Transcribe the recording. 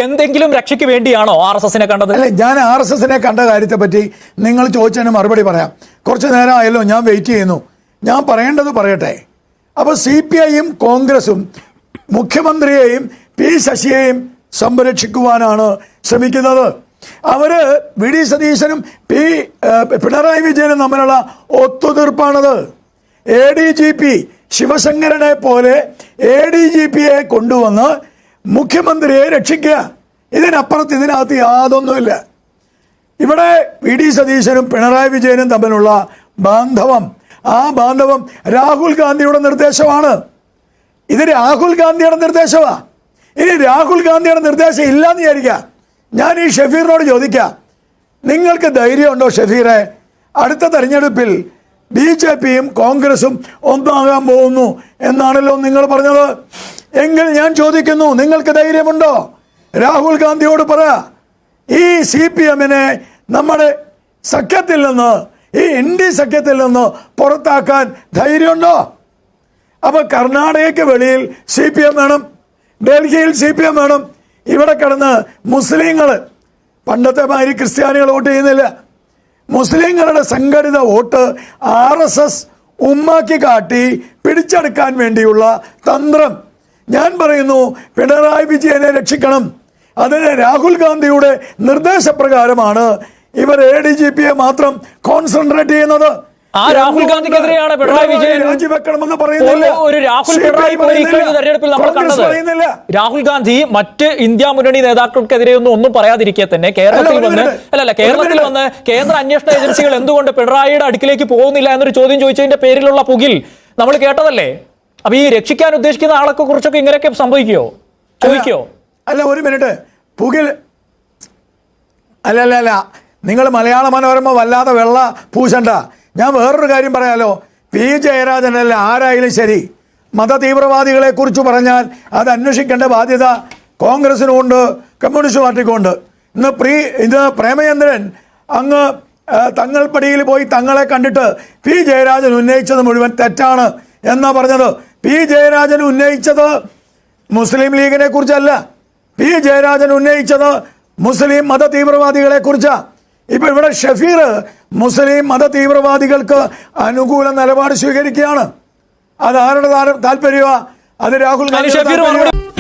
എന്തെങ്കിലും രക്ഷയ്ക്ക് വേണ്ടിയാണോ RSSനെ കണ്ടത്? അല്ലെ, ഞാൻ RSSനെ കണ്ട കാര്യത്തെ പറ്റി നിങ്ങൾ ചോദിച്ചതിന് മറുപടി പറയാം. കുറച്ചു നേരം ആയല്ലോ, ഞാൻ വെയിറ്റ് ചെയ്യുന്നു. ഞാൻ പറയേണ്ടത് പറയട്ടെ. അപ്പോൾ CPIയും കോൺഗ്രസും മുഖ്യമന്ത്രിയെയും P ശശിയെയും സംരക്ഷിക്കുവാനാണ് ശ്രമിക്കുന്നത്. അവര് VD സതീശനും പിണറായി വിജയനും തമ്മിലുള്ള ഒത്തുതീർപ്പാണത്. ADGP ശിവശങ്കരനെ പോലെ ADGPയെ കൊണ്ടുവന്ന് മുഖ്യമന്ത്രിയെ രക്ഷിക്കുക. ഇതിനകത്ത് യാതൊന്നുമില്ല. ഇവിടെ VD സതീശനും പിണറായി വിജയനും തമ്മിലുള്ള ബാന്ധവം, ആ ബാന്ധവം രാഹുൽ ഗാന്ധിയുടെ നിർദ്ദേശമാണ്. ഇത് രാഹുൽ ഗാന്ധിയുടെ നിർദ്ദേശമാണ്. ഇനി രാഹുൽ ഗാന്ധിയുടെ നിർദ്ദേശം ഇല്ലാന്ന് വിചാരിക്കാം. ഞാൻ ഈ ഷഫീറിനോട് ചോദിക്കാം, നിങ്ങൾക്ക് ധൈര്യമുണ്ടോ ഷഫീറെ, അടുത്ത തെരഞ്ഞെടുപ്പിൽ BJPയും കോൺഗ്രസും ഒന്നാകാൻ പോകുന്നു എന്നാണല്ലോ നിങ്ങൾ പറഞ്ഞത്. എങ്കിൽ ഞാൻ ചോദിക്കുന്നു, നിങ്ങൾക്ക് ധൈര്യമുണ്ടോ? രാഹുൽ ഗാന്ധിയോട് പറ, ഈ CPMനെ നമ്മുടെ സഖ്യത്തിൽ നിന്ന്, ഈ ND സഖ്യത്തിൽ നിന്ന് പുറത്താക്കാൻ ധൈര്യമുണ്ടോ? അപ്പൊ കർണാടകയ്ക്ക് വെളിയിൽ CPM വേണം, ഡൽഹിയിൽ CPM വേണം. ഇവിടെ കിടന്ന് മുസ്ലിങ്ങൾ, പണ്ടത്തെ മാതിരി ക്രിസ്ത്യാനികൾ വോട്ട് ചെയ്യുന്നില്ല, മുസ്ലിങ്ങളുടെ സംഘടിത വോട്ട് RSS ഉമ്മാക്കി കാട്ടി പിടിച്ചെടുക്കാൻ വേണ്ടിയുള്ള തന്ത്രം. ഞാൻ പറയുന്നു, പിണറായി വിജയനെ രക്ഷിക്കണം. അതിന് രാഹുൽ ഗാന്ധിയുടെ നിർദ്ദേശപ്രകാരമാണ് ഇവർ ADGPയെ മാത്രം കോൺസെൻട്രേറ്റ് ചെയ്യുന്നത്. ആ രാഹുൽ ഗാന്ധിക്കെതിരെയാണ് പിണറായി വിജയൻ രാജിവെക്കണമെന്ന് പറയുന്നില്ല. ഒരു രാഹുൽ പിണറായി തെരഞ്ഞെടുപ്പിൽ നമ്മൾ കണ്ടത്. രാഹുൽ ഗാന്ധി മറ്റ് ഇന്ത്യ മുന്നണി നേതാക്കൾക്കെതിരെ ഒന്നും പറയാതിരിക്കെ തന്നെ കേരളത്തിൽ വന്ന് കേന്ദ്ര അന്വേഷണ ഏജൻസികൾ എന്തുകൊണ്ട് പിണറായിയുടെ അടുക്കിലേക്ക് പോകുന്നില്ല എന്നൊരു ചോദ്യം ചോദിച്ചതിന്റെ പേരിലുള്ള പുകിൽ നമ്മൾ കേട്ടതല്ലേ? അപ്പൊ ഈ രക്ഷിക്കാൻ ഉദ്ദേശിക്കുന്ന ആളെ കുറിച്ചൊക്കെ ഇങ്ങനെയൊക്കെ സംഭവിക്കോ, ചോദിക്കോ? അല്ല, ഒരു മിനിറ്റ്. പുകിൽ അല്ല, നിങ്ങൾ മലയാള മനോരമ വല്ലാതെ വെള്ള പൂശണ്ട. ഞാൻ വേറൊരു കാര്യം പറയാലോ. P ജയരാജനല്ല ആരായാലും ശരി, മത തീവ്രവാദികളെ കുറിച്ച് പറഞ്ഞാൽ അത് അന്വേഷിക്കേണ്ട ബാധ്യത കോൺഗ്രസിനുമുണ്ട്, കമ്മ്യൂണിസ്റ്റ് പാർട്ടിക്കുമുണ്ട്. ഇന്ന് പ്രേമചന്ദ്രൻ അങ്ങ് തങ്ങൾപ്പടിയിൽ പോയി തങ്ങളെ കണ്ടിട്ട് P ജയരാജൻ ഉന്നയിച്ചത് മുഴുവൻ തെറ്റാണ് എന്നാ പറഞ്ഞത്. P ജയരാജൻ ഉന്നയിച്ചത് മുസ്ലിം ലീഗിനെ കുറിച്ചല്ല, P ജയരാജൻ ഉന്നയിച്ചത് മുസ്ലിം മത തീവ്രവാദികളെ കുറിച്ചാണ്. ഇപ്പൊ ഇവിടെ ഷഫീർ മുസ്ലിം മത തീവ്രവാദികൾക്ക് അനുകൂല നിലപാട് സ്വീകരിക്കുകയാണ്. അത് ആരുടെ താല്പര്യമാണ്? അത് രാഹുൽ ഗാന്ധി.